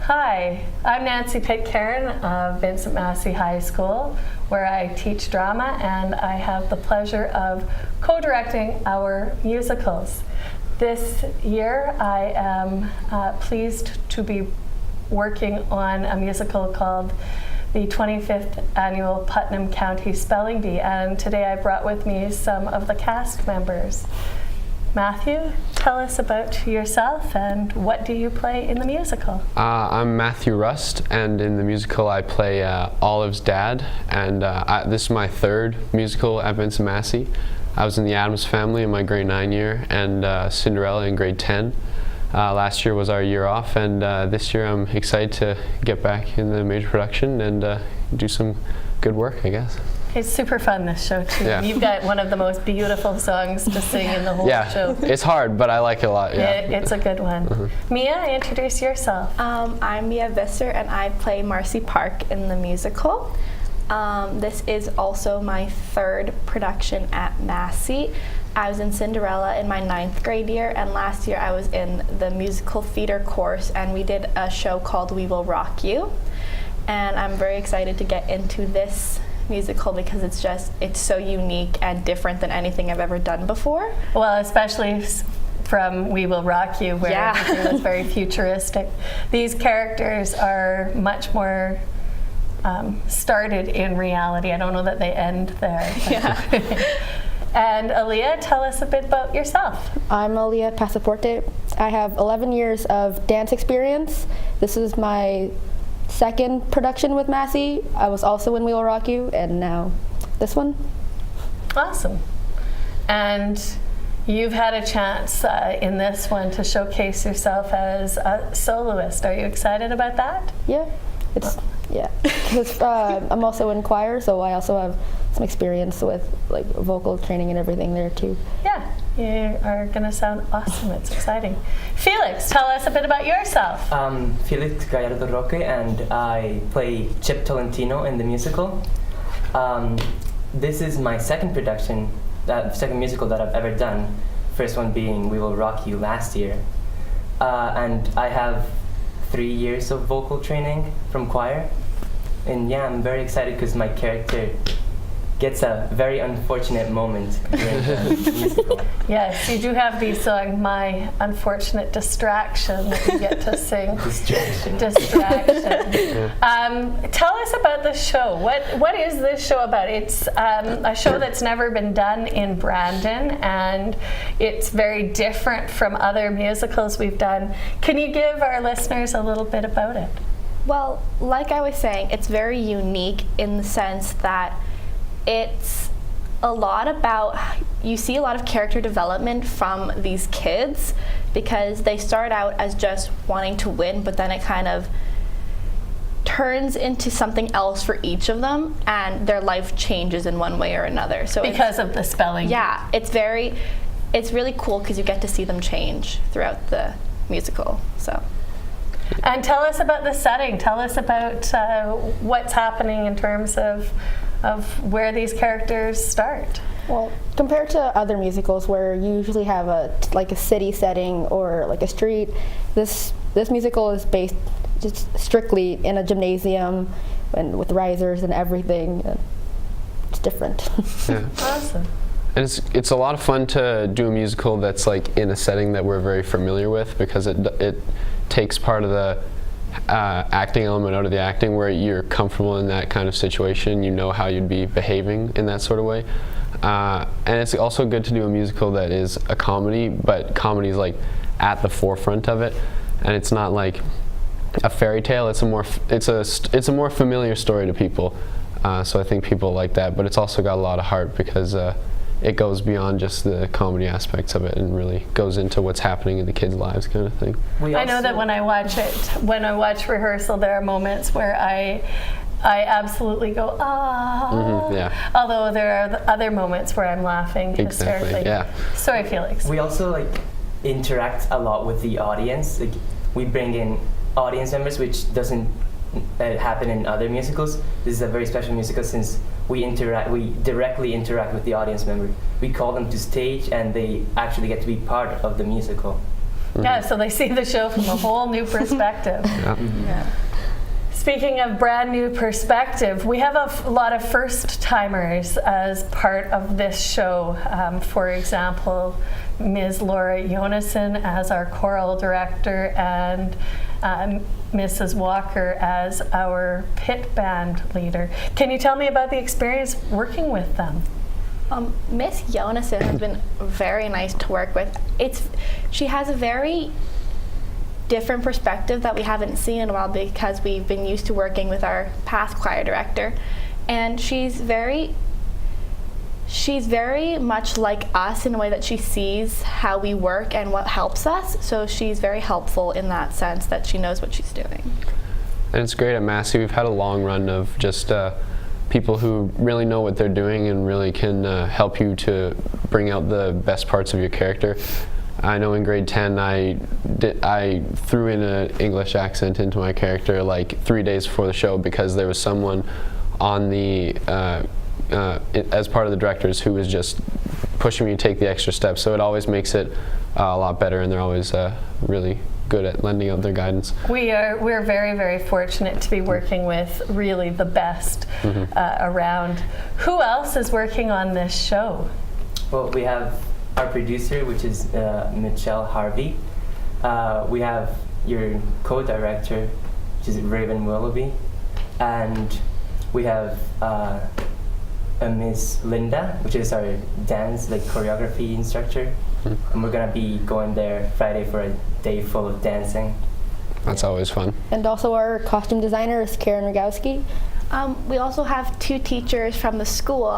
Hi, I'm Nancy Pitcairn of Vincent Massey High School, where I teach drama, and I have the pleasure of co-directing our musicals. This year I am pleased to be working on a musical called the 25th Annual Putnam County Spelling Bee, and today I brought with me some of the cast members. Matthew, tell us about yourself and what do you play in the musical? I'm Matthew Rust, and in the musical I play Olive's dad, and this is my third musical at Vincent Massey. I was in the Addams Family in my grade 9 year, and Cinderella in grade 10. Last year was our year off, and this year I'm excited to get back in the major production and do some good work, I guess. It's super fun, this show, too. Yeah. You've got one of the most beautiful songs to sing in the whole show. It's hard, but I like it a lot. Yeah. It's a good one. Mia, introduce yourself. I'm Mia Visser, and I play Marcy Park in the musical. This is also my third production at Massey. I was in Cinderella in my 9th grade year, and last year I was in the musical theater course, and we did a show called We Will Rock You. And I'm very excited to get into this musical because it's so unique and different than anything I've ever done before. Well, especially from We Will Rock You, where it was very futuristic. These characters are much more started in reality. I don't know that they end there. Yeah. And Aaliyah, tell us a bit about yourself. I'm Aaliyah Passaporte. I have 11 years of dance experience. This is my second production with Massey. I was also in We Will Rock You, and now this one. Awesome. And you've had a chance in this one to showcase yourself as a soloist. Are you excited about that? Yeah, because I'm also in choir, so I also have some experience with like vocal training and everything there too. Yeah, you are going to sound awesome. It's exciting. Felix, tell us a bit about yourself. Felix Gallardo Roque, and I play Chip Tolentino in the musical. This is my second production, second musical that I've ever done. First one being We Will Rock You last year. And I have 3 years of vocal training from choir. And yeah, I'm very excited because my character gets a very unfortunate moment during the musical. Yes, you do have the song My Unfortunate Distraction that you get to sing. Distraction. Tell us about the show. What is this show about? It's a show that's never been done in Brandon, and it's very different from other musicals we've done. Can you give our listeners a little bit about it? Well, like I was saying, it's very unique in the sense that it's a lot about, you see a lot of character development from these kids because they start out as just wanting to win, but then it kind of turns into something else for each of them, and their life changes in one way or another. So because of the spelling. Yeah, it's really cool because you get to see them change throughout the musical. So. And tell us about the setting. Tell us about what's happening in terms of where these characters start. Well, compared to other musicals where you usually have a city setting or like a street, this musical is based just strictly in a gymnasium and with risers and everything. It's different. Yeah. Awesome. And it's a lot of fun to do a musical that's like in a setting that we're very familiar with, because it takes part of the acting element out of the acting, where you're comfortable in that kind of situation. You know how you'd be behaving in that sort of way. And it's also good to do a musical that is a comedy, but comedy is like at the forefront of it, and it's not like a fairy tale. It's a more familiar story to people. So I think people like that, but it's also got a lot of heart because it goes beyond just the comedy aspects of it and really goes into what's happening in the kids' lives, kind of thing. I know that when I watch rehearsal, there are moments where I absolutely go, ah. Yeah. Although there are other moments where I'm laughing hysterically. Exactly, yeah. Sorry, Felix. We also interact a lot with the audience. We bring in audience members, which doesn't happen in other musicals. This is a very special musical since we directly interact with the audience member. We call them to stage, and they actually get to be part of the musical. Yeah, so they see the show from a whole new perspective. Yeah. Yeah. Speaking of brand new perspective, we have a lot of first timers as part of this show. For example, Ms. Laura Jonassen as our choral director and Mrs. Walker as our pit band leader. Can you tell me about the experience working with them? Miss Jonassen has been very nice to work with. She has a very different perspective that we haven't seen in a while because we've been used to working with our past choir director, and she's very much like us in a way that she sees how we work and what helps us. So she's very helpful in that sense that she knows what she's doing. And it's great at Massey. We've had a long run of just people who really know what they're doing and really can help you to bring out the best parts of your character. I know in grade 10 I threw in an English accent into my character like 3 days before the show because there was someone on the as part of the directors who was just pushing me to take the extra step. So it always makes it a lot better, and they're always really good at lending out their guidance. We're very, very fortunate to be working with really the best around. Who else is working on this show? Well, we have our producer, which is Michelle Harvey. We have your co-director, which is Raven Willoughby, and we have Miss Linda, which is our dance choreography instructor, and we're gonna be going there Friday for a day full of dancing. That's always fun. And also our costume designer is Karen Rogowski. We also have two teachers from the school,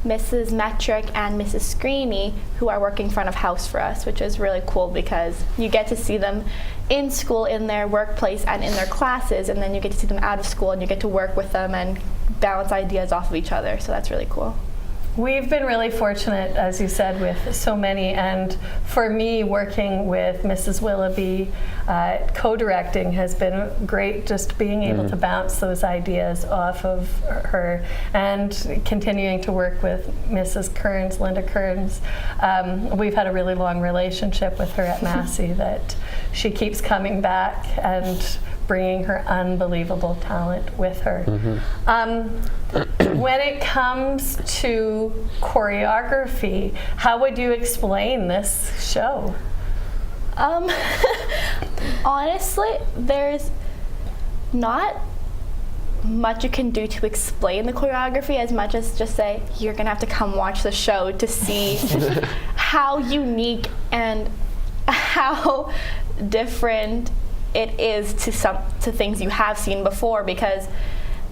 Mrs. Metric and Mrs. Screeny, who are working front of house for us, which is really cool because you get to see them in school, in their workplace, and in their classes, and then you get to see them out of school and you get to work with them and bounce ideas off of each other, so that's really cool. We've been really fortunate, as you said, with so many, and for me, working with Mrs. Willoughby, co-directing has been great, just being able to bounce those ideas off of her, and continuing to work with Mrs. Kearns, Linda Kearns. We've had a really long relationship with her at Massey that she keeps coming back and bringing her unbelievable talent with her. When it comes to choreography, how would you explain this show? Honestly, there's not much you can do to explain the choreography as much as just say, you're gonna have to come watch the show to see how unique and how different it is to things you have seen before, because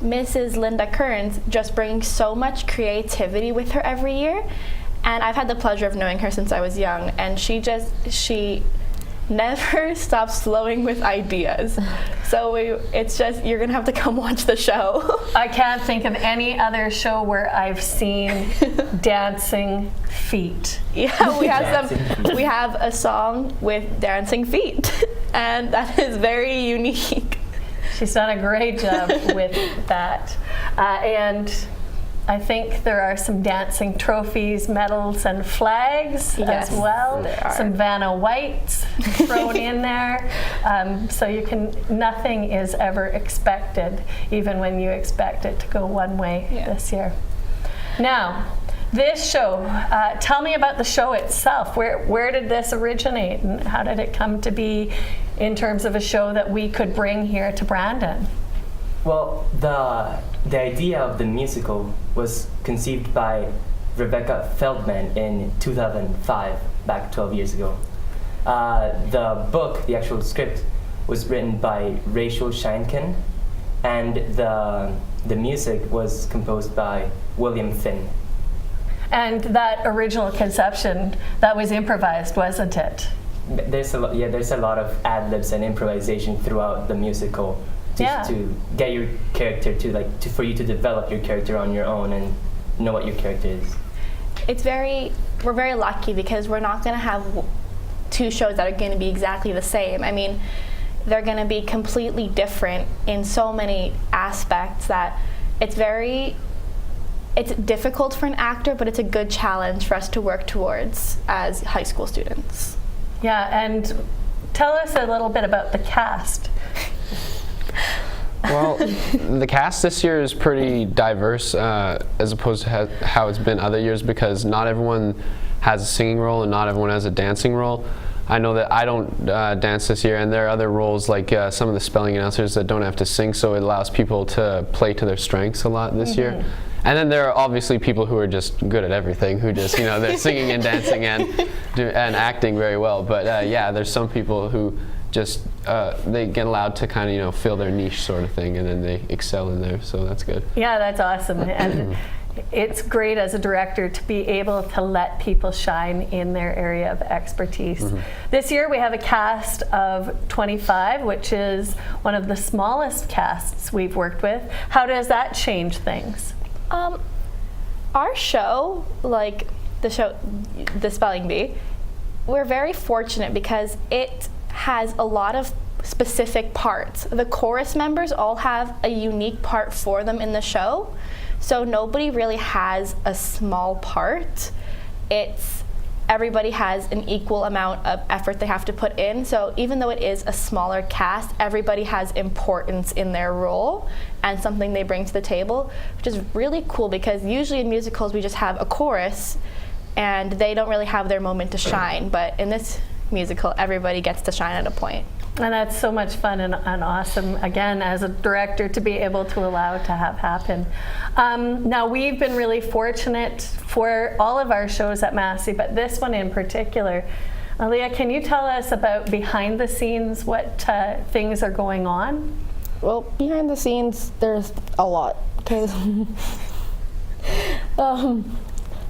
Mrs. Linda Kearns just brings so much creativity with her every year, and I've had the pleasure of knowing her since I was young, and she never stops flowing with ideas. So it's just, you're gonna have to come watch the show. I can't think of any other show where I've seen dancing feet. Yeah, we have a song with dancing feet, and that is very unique. She's done a great job with that. And I think there are some dancing trophies, medals, and flags Yes, as well. there are. Some Vanna Whites thrown in there. So nothing is ever expected, even when you expect it to go one way this year. Now, this show, tell me about the show itself. Where did this originate, and how did it come to be in terms of a show that we could bring here to Brandon? Well, the idea of the musical was conceived by Rebecca Feldman in 2005, back 12 years ago. The book, the actual script, was written by Rachel Scheinken, and the music was composed by William Finn. And that original conception, that was improvised, wasn't it? There's a lot of ad-libs and improvisation throughout the musical to get your character for you to develop your character on your own and know what your character is. We're very lucky because we're not going to have two shows that are going to be exactly the same. I mean, they're going to be completely different in so many aspects that it's difficult for an actor, but it's a good challenge for us to work towards as high school students. Yeah, and tell us a little bit about the cast. Well, the cast this year is pretty diverse as opposed to how it's been other years, because not everyone has a singing role and not everyone has a dancing role. I know that I don't dance this year, and there are other roles like some of the spelling announcers that don't have to sing, so it allows people to play to their strengths a lot this year. And then there are obviously people who are just good at everything, who just, they're singing and dancing and acting very well. But yeah, there's some people who just they get allowed to kind of fill their niche sort of thing, and then they excel in there, so that's good. Yeah, that's awesome. And it's great as a director to be able to let people shine in their area of expertise. This year we have a cast of 25, which is one of the smallest casts we've worked with. How does that change things? Our show, like the Spelling Bee, we're very fortunate because it has a lot of specific parts. The chorus members all have a unique part for them in the show, so nobody really has a small part. Everybody has an equal amount of effort they have to put in, so even though it is a smaller cast, everybody has importance in their role and something they bring to the table, which is really cool, because usually in musicals we just have a chorus and they don't really have their moment to shine, but in this musical everybody gets to shine at a point. And that's so much fun and awesome, again, as a director, to be able to allow to have happen. Now, we've been really fortunate for all of our shows at Massey, but this one in particular. Aaliyah, can you tell us about behind the scenes, what things are going on? Well, behind the scenes, there's a lot, because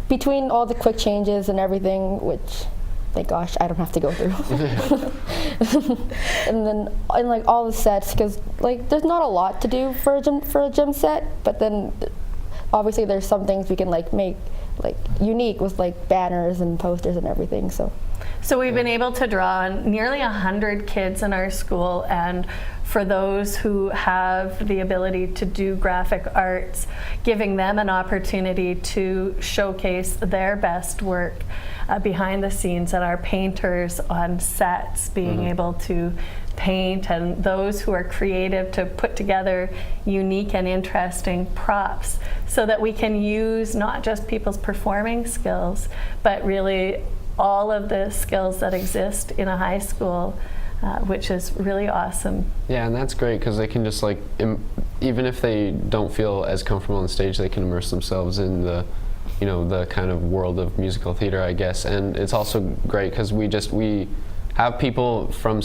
between all the quick changes and everything, which, thank gosh, I don't have to go through. and like all the sets, because like there's not a lot to do for a gym set, but then obviously there's some things we can like make like unique with like banners and posters and everything. So we've been able to draw on nearly 100 kids in our school, and for those who have the ability to do graphic arts, giving them an opportunity to showcase their best work behind the scenes, and our painters on sets being able to paint, and those who are creative to put together unique and interesting props, so that we can use not just people's performing skills, but really all of the skills that exist in a high school, which is really awesome. Yeah, and that's great, because they can just like, even if they don't feel as comfortable on stage, they can immerse themselves in the the kind of world of musical theater, I guess. And it's also great because we have people from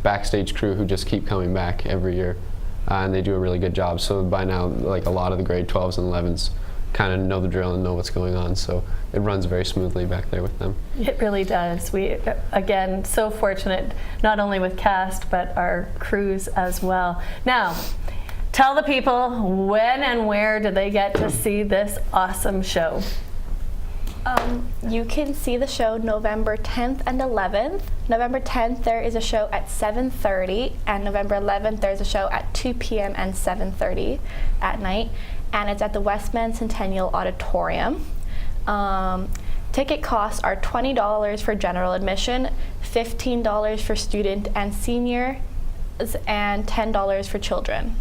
backstage crew who just keep coming back every year, and they do a really good job. So by now, like a lot of the grade 12s and 11s kind of know the drill and know what's going on, so it runs very smoothly back there with them. It really does. We, again, so fortunate, not only with cast, but our crews as well. Now, tell the people, when and where do they get to see this awesome show? You can see the show November 10th and 11th. November 10th, there is a show at 7:30, and November 11th, there's a show at 2 p.m. and 7:30 at night, and it's at the Westman Centennial Auditorium. Ticket costs are $20 for general admission, $15 for student and senior, and $10 for children.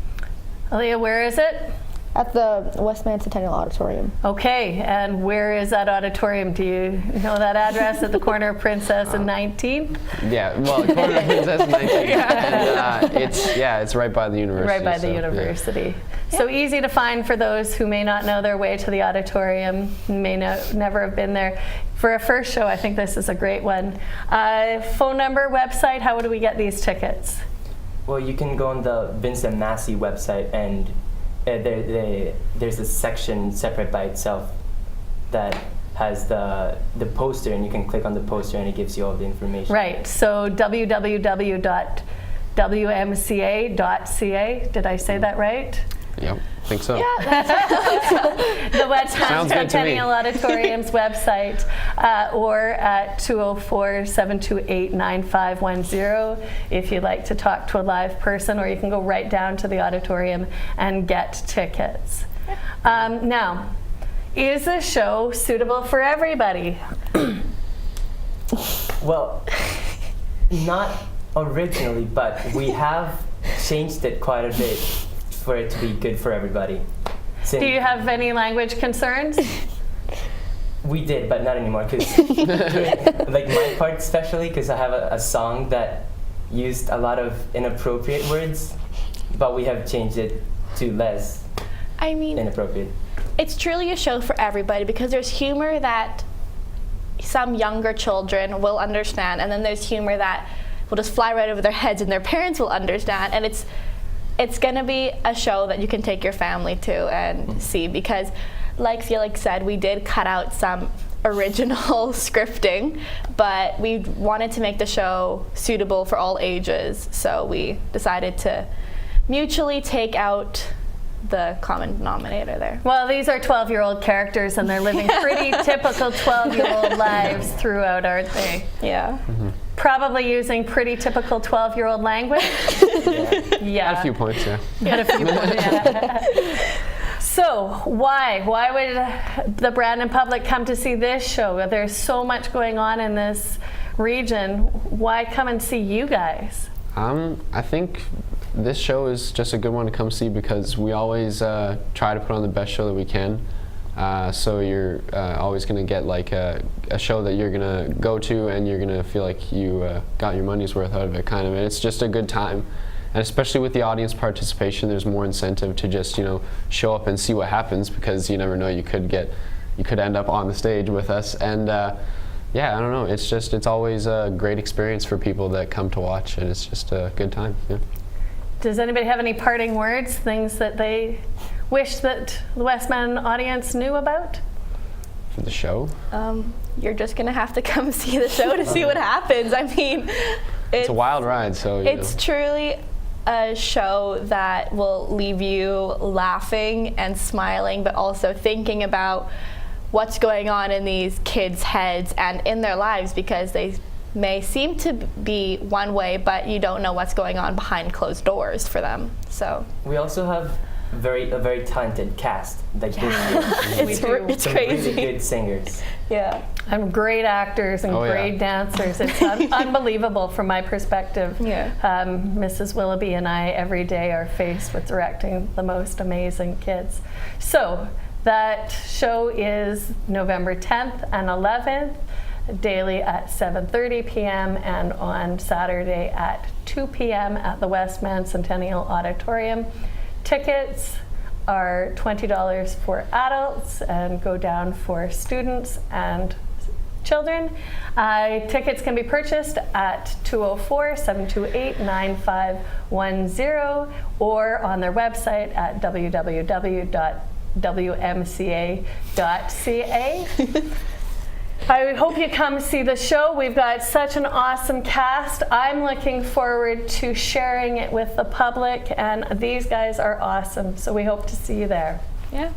Aaliyah, where is it? At the Westman Centennial Auditorium. Okay, and where is that auditorium? Do you know that address? At the corner of Princess and 19th? Yeah, well, the corner of Princess and 19th. And, it's right by the university. Right by the university. Yeah. So easy to find for those who may not know their way to the auditorium, may never have been there. For a first show, I think this is a great one. Phone number, website, how do we get these tickets? Well, you can go on the Vincent Massey website, and there's a section separate by itself that has the poster, and you can click on the poster and it gives you all the information. Right, so www.wmca.ca, did I say that right? Yep, I think so. Yeah, that's The Westman Centennial Auditorium's website, or at 204-728-9510 if you'd like to talk to a live person, or you can go right down to the auditorium and get tickets. Now, is this show suitable for everybody? Well, not originally, but we have changed it quite a bit for it to be good for everybody. Do you have any language concerns? We did, but not anymore. Cause like my part especially, because I have a song that used a lot of inappropriate words, but we have changed it to less I mean, inappropriate. it's truly a show for everybody because there's humor that some younger children will understand, and then there's humor that will just fly right over their heads and their parents will understand. And it's going to be a show that you can take your family to and see because, like Felix said, we did cut out some original scripting, but we wanted to make the show suitable for all ages, so we decided to mutually take out the common denominator there. Well, these are 12-year-old characters, and they're living pretty typical 12-year-old lives throughout, aren't they? Yeah. Probably using pretty typical 12-year-old language. Yeah. At a few points, yeah. At a few points, yeah. So, why would the Brandon public come to see this show? There's so much going on in this region. Why come and see you guys? I think this show is just a good one to come see because we always try to put on the best show that we can. So you're always going to get like a show that you're going to go to and you're going to feel like you got your money's worth out of it, kind of. And it's just a good time. And especially with the audience participation, there's more incentive to just, show up and see what happens because you never know, you could end up on the stage with us. And yeah, I don't know, it's always a great experience for people that come to watch, and it's just a good time. Yeah. Does anybody have any parting words, things that they wish that the Westman audience knew about? For the show? You're just gonna have to come see the show to see what happens. I mean, It's a wild ride, so it's truly a show that will leave you laughing and smiling, but also thinking about what's going on in these kids' heads and in their lives, because they may seem to be one way, but you don't know what's going on behind closed doors for them. So We also have a very talented cast. Like this year. it's Some crazy. really good singers. Yeah. And great actors and Oh, yeah. great dancers. It's unbelievable from my perspective. Yeah. Mrs. Willoughby and I every day are faced with directing the most amazing kids. So that show is November 10th and 11th, daily at 7:30 p.m. and on Saturday at 2 p.m. at the Westman Centennial Auditorium. Tickets are $20 for adults and go down for students and children. Tickets can be purchased at 204-728-9510 or on their website at www.wmca.ca. I hope you come see the show. We've got such an awesome cast. I'm looking forward to sharing it with the public, and these guys are awesome, so we hope to see you there. Yeah.